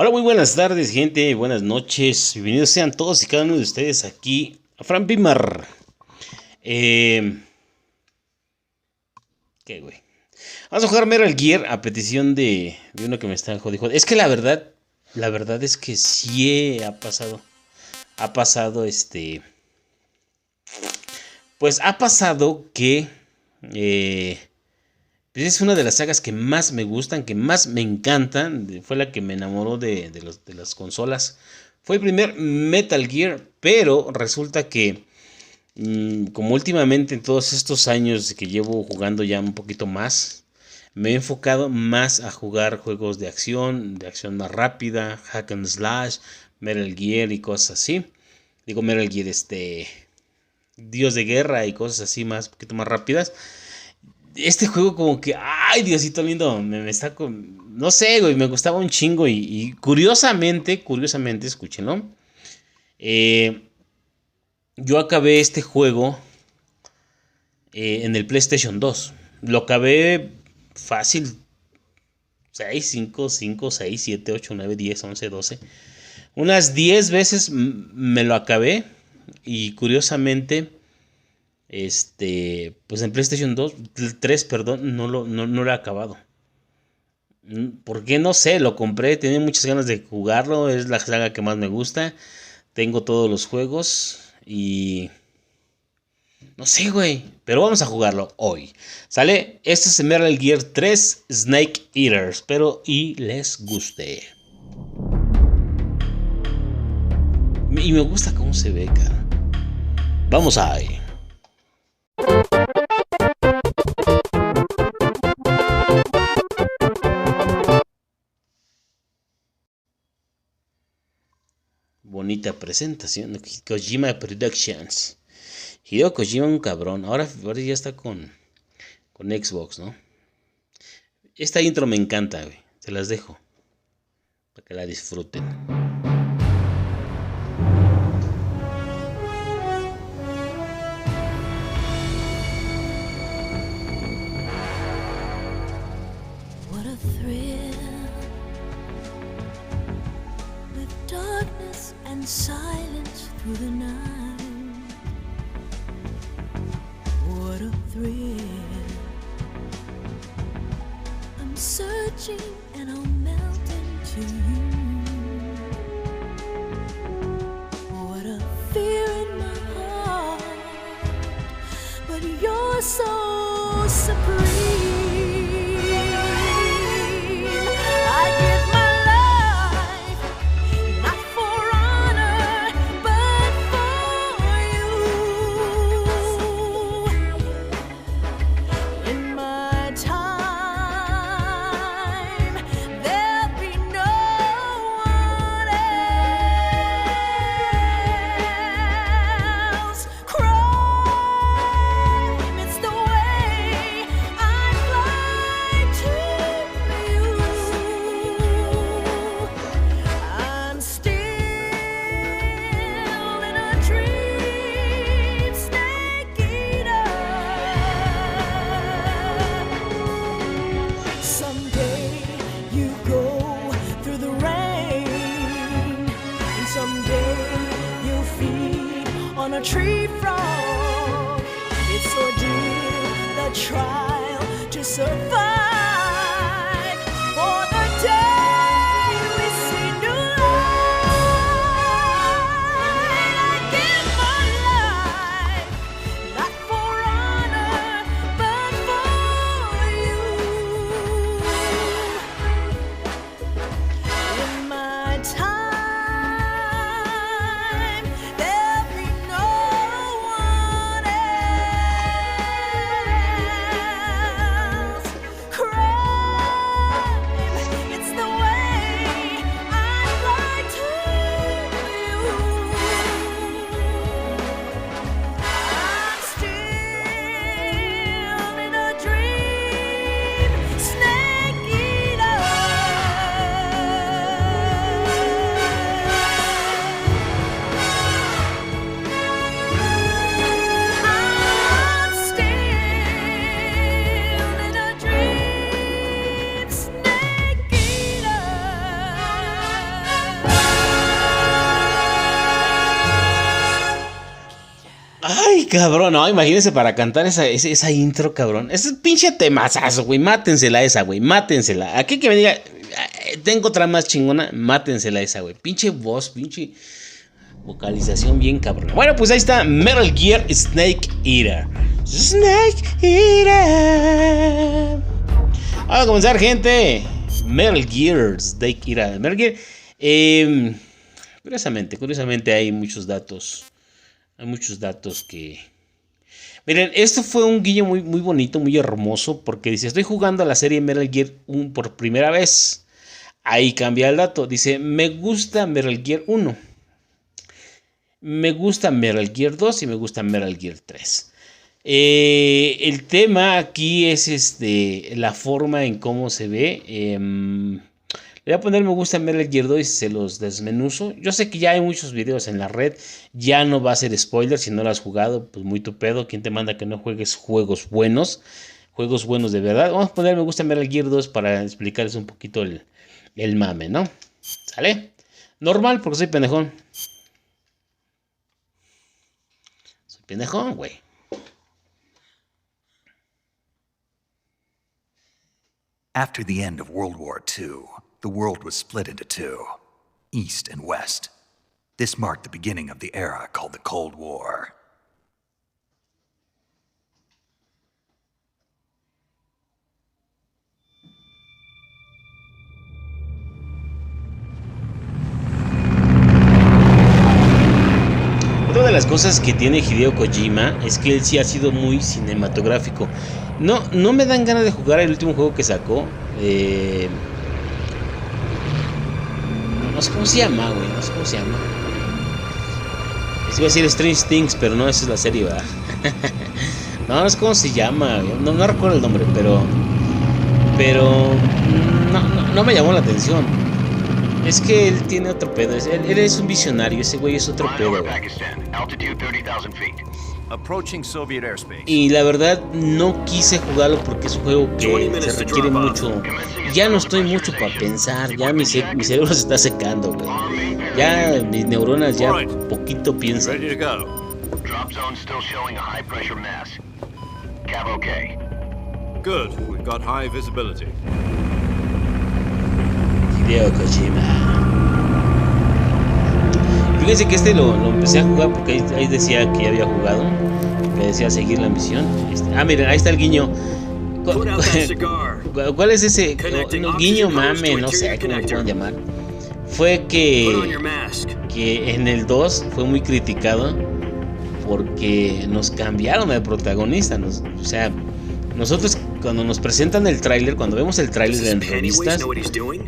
Hola, muy buenas tardes, gente, buenas noches. Bienvenidos sean todos y cada uno de ustedes aquí a Fran Pimar. ¿Qué, güey? Vamos a jugar Metal Gear a petición de uno que me está jodiendo. Es que la verdad es que sí ha pasado. Ha pasado, pues ha pasado que pues es una de las sagas que más me gustan, que más me encantan. Fue la que me enamoró de las consolas. Fue el primer Metal Gear, pero resulta que como últimamente en todos estos años que llevo jugando ya un poquito más, me he enfocado más a jugar juegos de acción más rápida, hack and slash, Metal Gear y cosas así. Digo Metal Gear, Dios de guerra y cosas así más, un poquito más rápidas. Este juego como que, ay, Diosito lindo, me está con... No sé, güey, me gustaba un chingo y curiosamente, escúchenlo. Yo acabé este juego en el PlayStation 2. Lo acabé fácil. 6, 5, 5, 6, 7, 8, 9, 10, 11, 12. Unas 10 veces me lo acabé. Y curiosamente, pues en PlayStation 2, 3, perdón, no lo he acabado. ¿Por qué? No sé, lo compré, tenía muchas ganas de jugarlo, es la saga que más me gusta. Tengo todos los juegos y... No sé, güey, pero vamos a jugarlo hoy. ¿Sale? Este es Metal Gear 3 Snake Eater. Espero y les guste. Y me gusta cómo se ve, cara. Vamos ahí. Bonita presentación de Kojima Productions. Hideo Kojima, un cabrón. Ahora ya está con Xbox, ¿no? Esta intro me encanta, güey. Se las dejo para que la disfruten. What a thrill, with darkness and silence through the night. What a thrill. I'm searching and I'll melt into you. What a fear in my heart, but you're so supreme. I give my life, not for honor, but for you. In my time, there'll be no one else. Crime, it's the way I fly to you. I'm still in a dream, snake eater. Someday you go through the rain, and someday you'll feed on a tree frog. It's ordeal, the trial to survive. For the day we see new light, I give my life, not for honor, but for you. In my time, there'll be no one else. Ay, cabrón, no, imagínense para cantar esa intro, cabrón. Ese pinche temazazo, güey. Mátensela esa, güey. Mátensela. Aquí que me diga, tengo otra más chingona, mátensela esa, güey. Pinche voz, pinche vocalización bien cabrón. Bueno, pues ahí está Metal Gear Snake Eater. Snake Eater. Vamos a comenzar, gente. Metal Gear Snake Eater. Metal Gear. Curiosamente hay muchos datos. Hay muchos datos que... Miren, esto fue un guiño muy, muy bonito, muy hermoso, porque dice, estoy jugando a la serie Metal Gear 1 por primera vez. Ahí cambia el dato. Dice, me gusta Metal Gear 1. Me gusta Metal Gear 2 y me gusta Metal Gear 3. El tema aquí es la forma en cómo se ve. Le voy a poner me gusta Metal Gear 2 y se los desmenuzo. Yo sé que ya hay muchos videos en la red. Ya no va a ser spoiler. Si no lo has jugado, pues muy tu pedo. ¿Quién te manda que no juegues juegos buenos? Juegos buenos de verdad. Vamos a poner me gusta Metal Gear 2 para explicarles un poquito el mame, ¿no? ¿Sale? Normal porque soy pendejón. Soy pendejón, güey. After the end of World War II, the world was split into two, East and West. This marked the beginning of the era called the Cold War. Otra de las cosas que tiene Hideo Kojima es que él sí ha sido muy cinematográfico. No me dan ganas de jugar el último juego que sacó. No sé cómo se llama, güey. No sé cómo se llama. Iba a decir Strange Things, pero no, esa es la serie, ¿verdad? No sé cómo se llama. No recuerdo el nombre, pero no me llamó la atención. Es que él tiene otro pedo. Él es un visionario. Ese güey es otro pedo, güey. Y la verdad no quise jugarlo porque es un juego que se requiere mucho. Ya no estoy mucho para pensar. Ya mi cerebro se está secando, güey. Ya mis neuronas ya poquito piensan. Hideo Kojima. Fíjense que lo empecé a jugar porque ahí decía que ya había jugado, que decía seguir la misión. Miren, ahí está el guiño. ¿Cuál es ese guiño mame? No sé cómo lo pueden llamar. Fue que en el 2 fue muy criticado porque nos cambiaron al protagonista. O sea, nosotros cuando nos presentan el tráiler, cuando vemos el tráiler en revistas,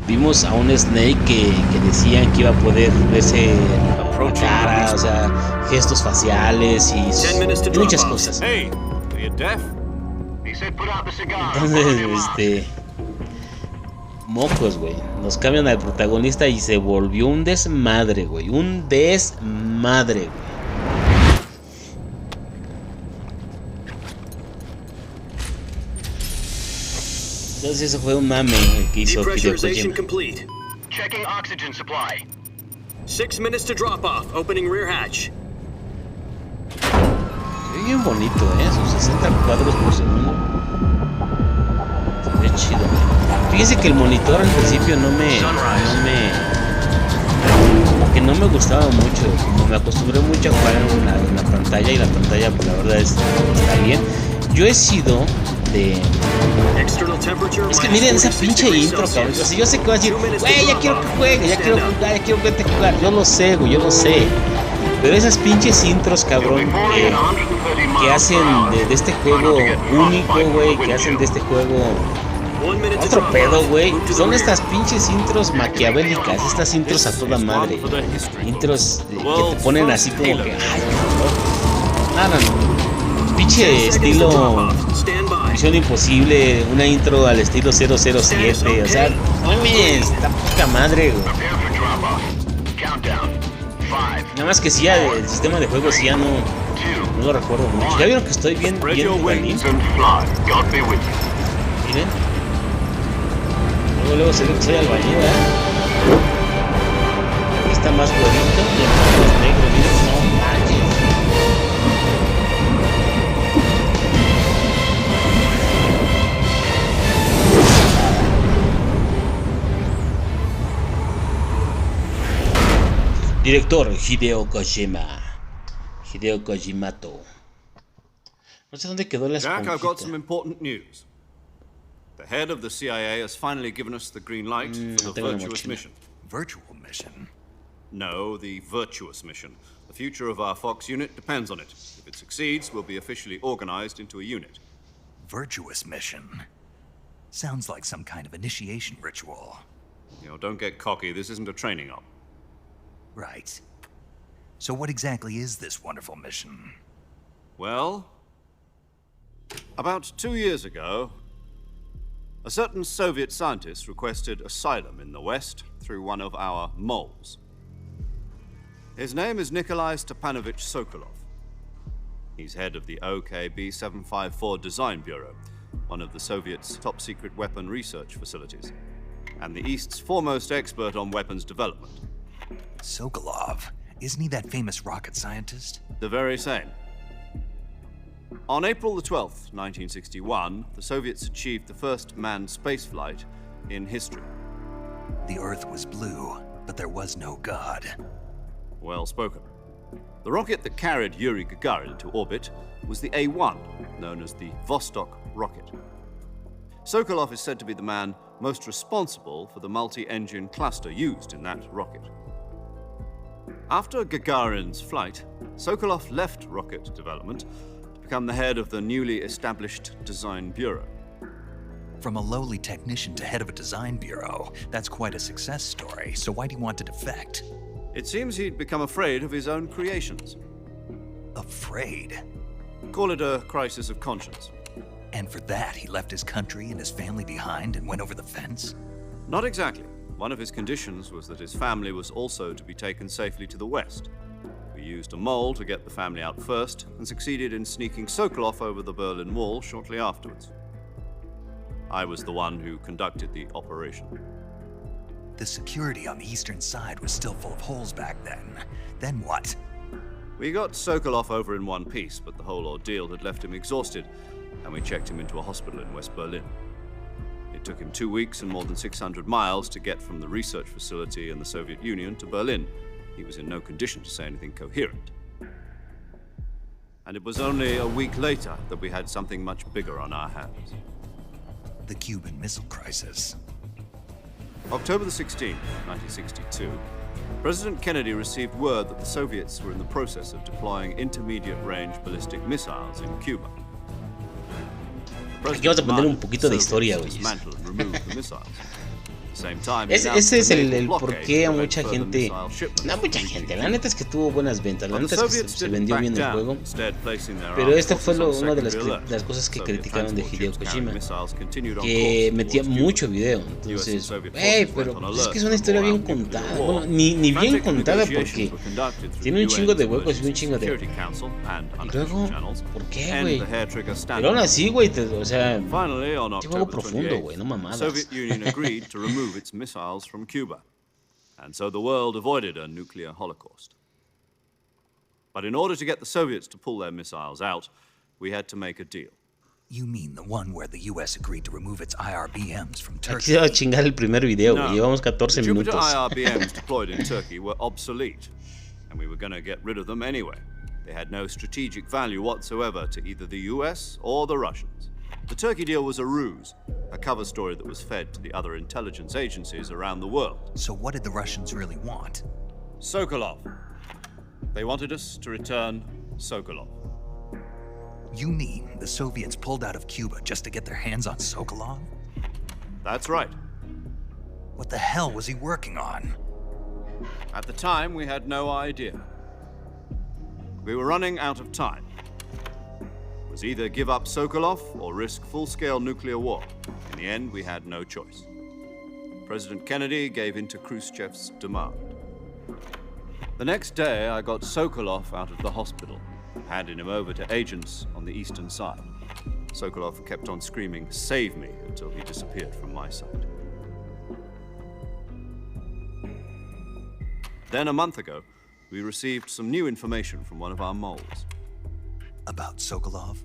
vimos a un Snake que decían que iba a poder verse la cara, o sea, gestos faciales y muchas cosas. Entonces, mocos, güey, nos cambian al protagonista y se volvió un desmadre, güey, un desmadre, güey. Entonces eso fue un mame el que hizo Hideo Kojima. Checking oxygen supply. 6 minutes to drop off. Opening rear hatch. Se ve bien bonito, sus 60 cuadros por segundo. Se ve chido. Fíjese que el monitor al principio como que no me gustaba mucho. Como me acostumbré mucho a jugar en la pantalla, y la pantalla, pues, la verdad está bien. Yo he sido es que miren esa pinche intro, cabrón. O sea, yo sé que va a decir, güey, ya quiero que juegue, ya quiero jugar, ya quiero verte jugar. Yo lo sé, güey, yo lo sé. Pero esas pinches intros, cabrón, que hacen de este juego único, güey, que hacen de este juego otro pedo, güey, son estas pinches intros maquiavélicas, estas intros a toda madre. Intros que te ponen así como que, ay, cabrón. No. Pinche estilo Misión Imposible, una intro al estilo 007, o sea, mames, está poca madre, güey. Nada más que sí, el sistema de juego sí ya no lo recuerdo mucho. Ya vieron que estoy bien limpio. Miren. Luego se ve que soy albañil, Aquí está más güerito y aquí está más negro, miren, no manches. Director Hideo Kojima. Hideo Kojimato. No sé dónde quedó la Jack, I've got some esponjita. important news. The head of the CIA has finally given us the green light for the tengo la Virtuous mochila. Mission. Virtual mission? No, the Virtuous Mission. The future of our Fox unit depends on it. If it succeeds, we'll be officially organized into a unit. Virtuous mission? Sounds like some kind of initiation ritual. You know, don't get cocky. This isn't a training op. Right. So what exactly is this wonderful mission? Well, about 2 years ago, a certain Soviet scientist requested asylum in the West through one of our moles. His name is Nikolai Stepanovich Sokolov. He's head of the OKB 754 Design Bureau, one of the Soviets' top-secret weapon research facilities, and the East's foremost expert on weapons development. Sokolov? Isn't he that famous rocket scientist? The very same. On April the 12th, 1961, the Soviets achieved the first manned spaceflight in history. The Earth was blue, but there was no God. Well spoken. The rocket that carried Yuri Gagarin into orbit was the A-1, known as the Vostok rocket. Sokolov is said to be the man most responsible for the multi-engine cluster used in that rocket. After Gagarin's flight, Sokolov left rocket development to become the head of the newly established Design Bureau. From a lowly technician to head of a design bureau, that's quite a success story, so why'd he want to defect? It seems he'd become afraid of his own creations. Afraid? Call it a crisis of conscience. And for that, he left his country and his family behind and went over the fence? Not exactly. One of his conditions was that his family was also to be taken safely to the West. We used a mole to get the family out first and succeeded in sneaking Sokolov over the Berlin Wall shortly afterwards. I was the one who conducted the operation. The security on the eastern side was still full of holes back then. Then what? We got Sokolov over in one piece, but the whole ordeal had left him exhausted, and we checked him into a hospital in West Berlin. It took him 2 weeks and more than 600 miles to get from the research facility in the Soviet Union to Berlin. He was in no condition to say anything coherent. And it was only a week later that we had something much bigger on our hands. The Cuban Missile Crisis. October the 16th, 1962, President Kennedy received word that the Soviets were in the process of deploying intermediate-range ballistic missiles in Cuba. Aquí vamos a poner un poquito de historia, güey. Ese es el por qué a mucha gente, no mucha gente, la neta es que tuvo buenas ventas, la neta es que se vendió bien el juego, pero esta fue una de las cosas que criticaron de Hideo Kojima, que metía mucho video, entonces, pero pues es que es una historia bien contada, bueno, ni bien contada porque tiene un chingo de huecos y un chingo de... Y luego, ¿por qué, güey? Pero aún así, güey, o sea, es un juego profundo, güey, no mamadas. Its missiles from Cuba, and so the world avoided a nuclear holocaust. But in order to get the Soviets to pull their missiles out, we had to make a deal. You mean the one where the US agreed to remove its IRBMs from Turkey? Aquí se va a chingar el primer video, güey. Llevamos 14 the Jupiter minutos. IRBMs deployed in Turkey were obsolete, and we were going to get rid of them anyway. They had no strategic value whatsoever to either the US or the Russians. The Turkey deal was a ruse, a cover story that was fed to the other intelligence agencies around the world. So what did the Russians really want? Sokolov. They wanted us to return Sokolov. You mean the Soviets pulled out of Cuba just to get their hands on Sokolov? That's right. What the hell was he working on? At the time, we had no idea. We were running out of time. It was either give up Sokolov or risk full-scale nuclear war. In the end, we had no choice. President Kennedy gave in to Khrushchev's demand. The next day, I got Sokolov out of the hospital, handing him over to agents on the eastern side. Sokolov kept on screaming, "Save me," until he disappeared from my sight. Then a month ago, we received some new information from one of our moles. About Sokolov?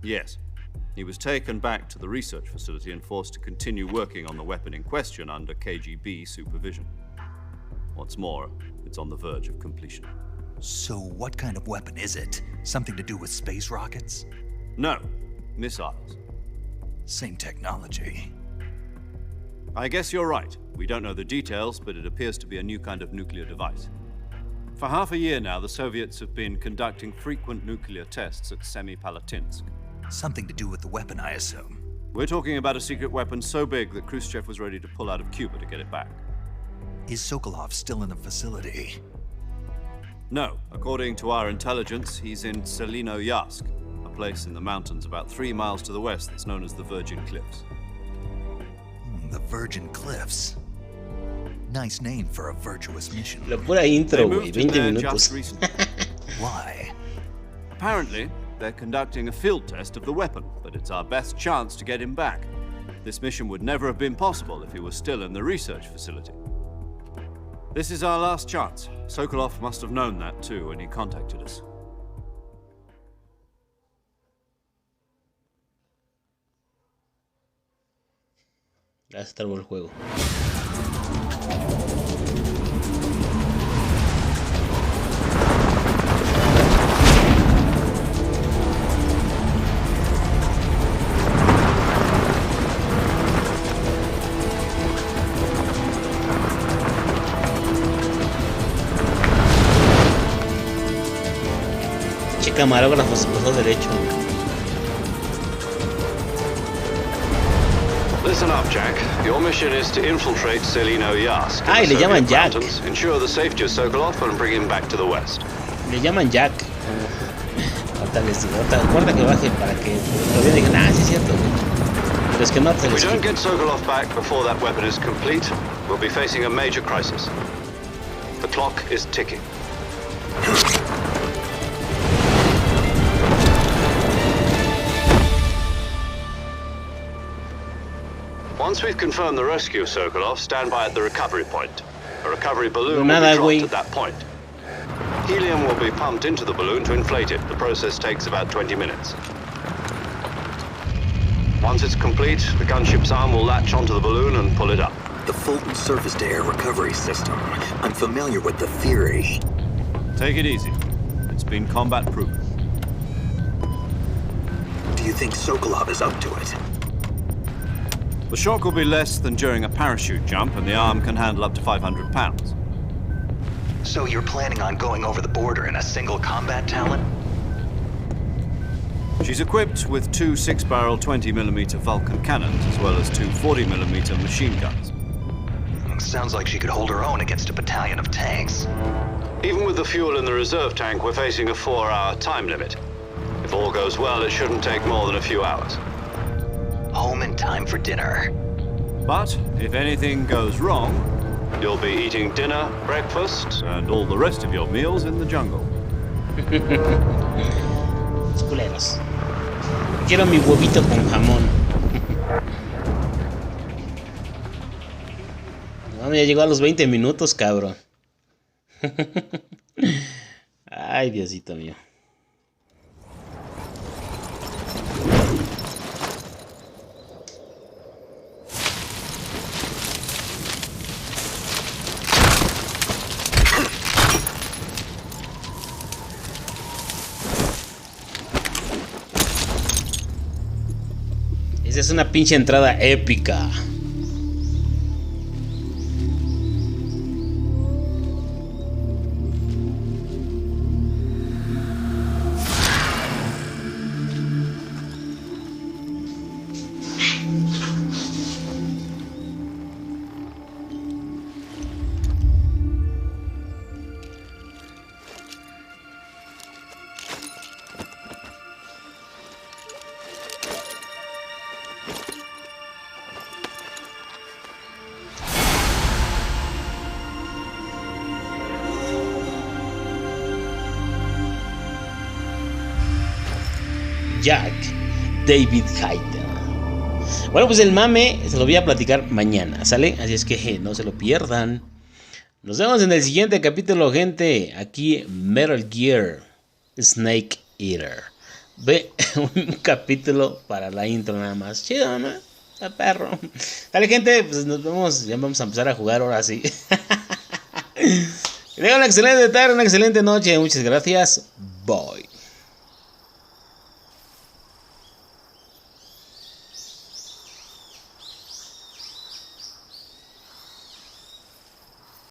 Yes. He was taken back to the research facility and forced to continue working on the weapon in question under KGB supervision. What's more, it's on the verge of completion. So what kind of weapon is it? Something to do with space rockets? No, missiles. Same technology. I guess you're right. We don't know the details, but it appears to be a new kind of nuclear device. For half a year now, the Soviets have been conducting frequent nuclear tests at Semipalatinsk. Something to do with the weapon, I assume. We're talking about a secret weapon so big that Khrushchev was ready to pull out of Cuba to get it back. Is Sokolov still in the facility? No, according to our intelligence, he's in Selino-Yarsk, a place in the mountains about 3 miles to the west that's known as the Virgin Cliffs. The Virgin Cliffs. Nice name for a virtuous mission. La pura They intro, güey. moved in 20 there minutos. just recently. Why? Apparently, they're conducting a field test of the weapon, but it's our best chance to get him back. This mission would never have been possible if he was still in the research facility. This is our last chance. Sokolov must have known that too when he contacted us. Ya se trabó el juego. Che camarógrafo se pasó derecho. Listen up, Jack. Your mission is to infiltrate Selino-Yarsk. Ay, le llaman Jack. Ensure the safety of Sokolov and bring him back to the west. Le llaman Jack. Ahorita les digo, recuerda que baje para que lo vean y digan, ah, sí es cierto. Pero es que no se If we les don't quita. get Sokolov back before that weapon is complete, we'll be facing a major crisis. The clock is ticking. Once we've confirmed the rescue of Sokolov, stand by at the recovery point. A recovery balloon will Nada, be dropped güey. at that point. Helium will be pumped into the balloon to inflate it. The process takes about 20 minutes. Once it's complete, the gunship's arm will latch onto the balloon and pull it up. The Fulton surface-to-air recovery system. I'm familiar with the theory. Take it easy. It's been combat-proof. Do you think Sokolov is up to it? The shock will be less than during a parachute jump, and the arm can handle up to 500 pounds. So you're planning on going over the border in a single combat talent? She's equipped with 2 6-barrel 20mm Vulcan cannons, as well as 2 40mm machine guns. Sounds like she could hold her own against a battalion of tanks. Even with the fuel in the reserve tank, we're facing a 4-hour time limit. If all goes well, it shouldn't take more than a few hours. Home in time for dinner. But if anything goes wrong, You'll be eating dinner, breakfast, and all the rest of your meals in the jungle. Los culeros. Quiero mi huevito con jamón. No, ya llegó a los 20 minutos, cabrón. Ay, Diosito mío. Esa es una pinche entrada épica. Jack David Hayter. Bueno, pues el mame se lo voy a platicar mañana, ¿sale? Así es que no se lo pierdan. Nos vemos en el siguiente capítulo, gente. Aquí Metal Gear Snake Eater. Ve un capítulo para la intro nada más. Chido, ¿no? Está perro. Dale, gente, pues nos vemos. Ya vamos a empezar a jugar ahora sí. Que tengan una excelente tarde, una excelente noche. Muchas gracias. Bye.